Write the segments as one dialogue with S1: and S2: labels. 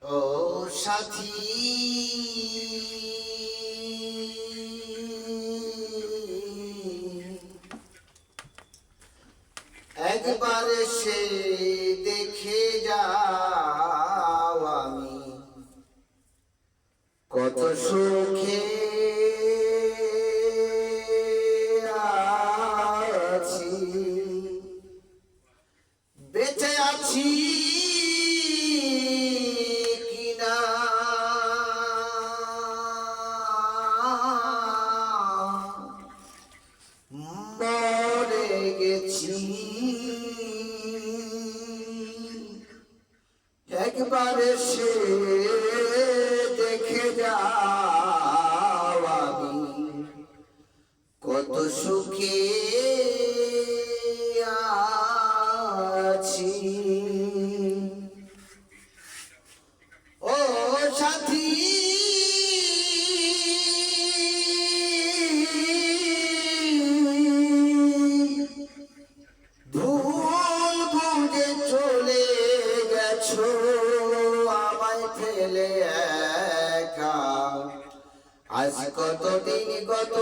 S1: ও সাথী একবার সে দেখে যাও আমি কত সুখে আছি, বেঁচে আছি কিনা মরে গেছি। একবার সে দেখে যাও আমি কত সুখে আছি। ও সাথী ভুল বুঝে চলে গেছো আমায় ফেলে একা। আজ কতদিন কত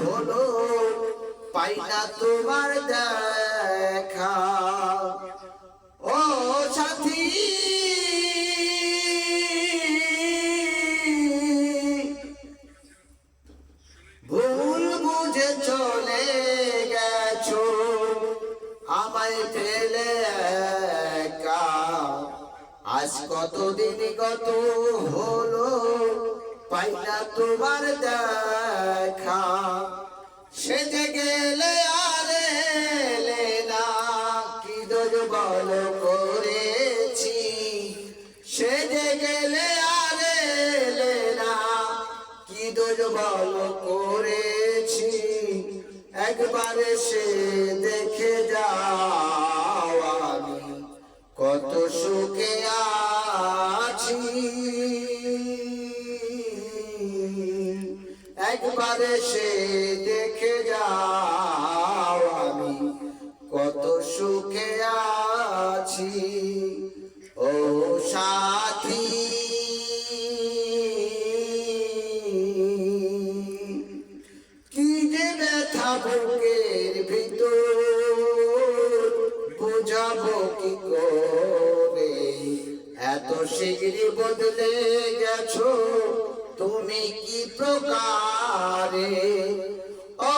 S1: হলো পাই না তোমার দেখা। ও সাথী ভুল বুঝে চলে গেছো আমায় ফেলে একা। আজ কতদিন কত হলো পাই না তোমার দেখা। সেজে গেলে আর এলে না কি দোষ বলো করেছি। সেজে গেলে আর এলে না কি দোষ বলো করেছি। একবার সে দেখে যাও আমি কত সুখে আছি। একবার সে দেখে যাও আমি কত সুখে আছি। ও সাথী কি যে ব্যথা বুকের ভিতর বুঝাবো কি করে। এত শীঘ্রই বদলে গেছো তুমি কি প্রকারে। ও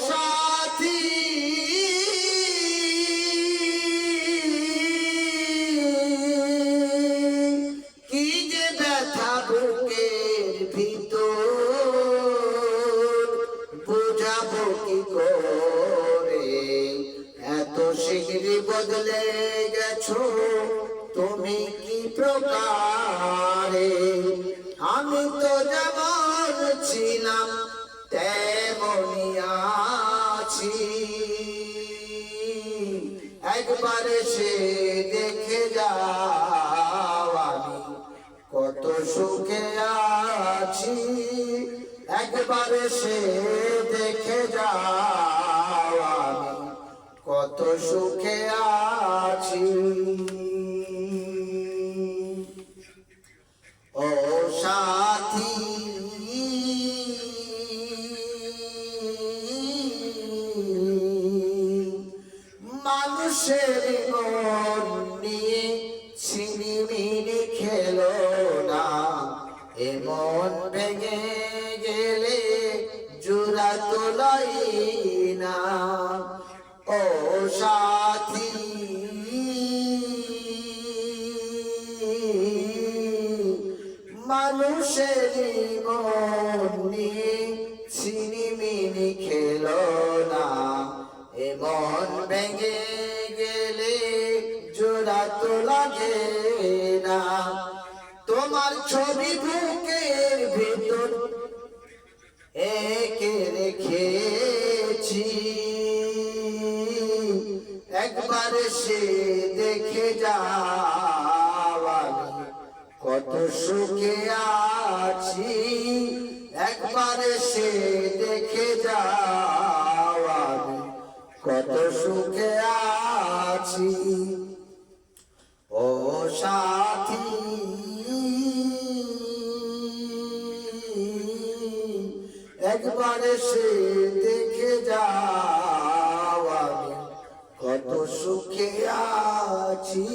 S1: সাথী কি যে ব্যথা বুকের ভিতর বুঝাবো কি করে। এত শীঘ্রই বদলে গেছো তুমি কি প্রকারে। আমি তো যেমন ছিলাম তেমনই আছি। একবার সে দেখে যাও আমি কত সুখে আছি। একবার সে দেখে যাও আমি কত সুখে আছি। ও সাথী মানুষের মন নিয়ে ছিনিমিনি খেলো না। এমন ভেঙে গেলে জোড়া তোলাই না। ও সাথী মানুষের মন নিয়ে ছিনিমিনি খেলো না। এমন ভেঙে গেলে জোড়া তো লাগে না। তোমার ছবি বুকের ভিতর এঁকে রেখেছি। একবার সে দেখে যাও আমি কত সুখে আছি। একবার সে দেখে যাও আমি কত সুখে আছি। ও সাথী একবার এসে দেখে যাও আমি কত সুখে আছি।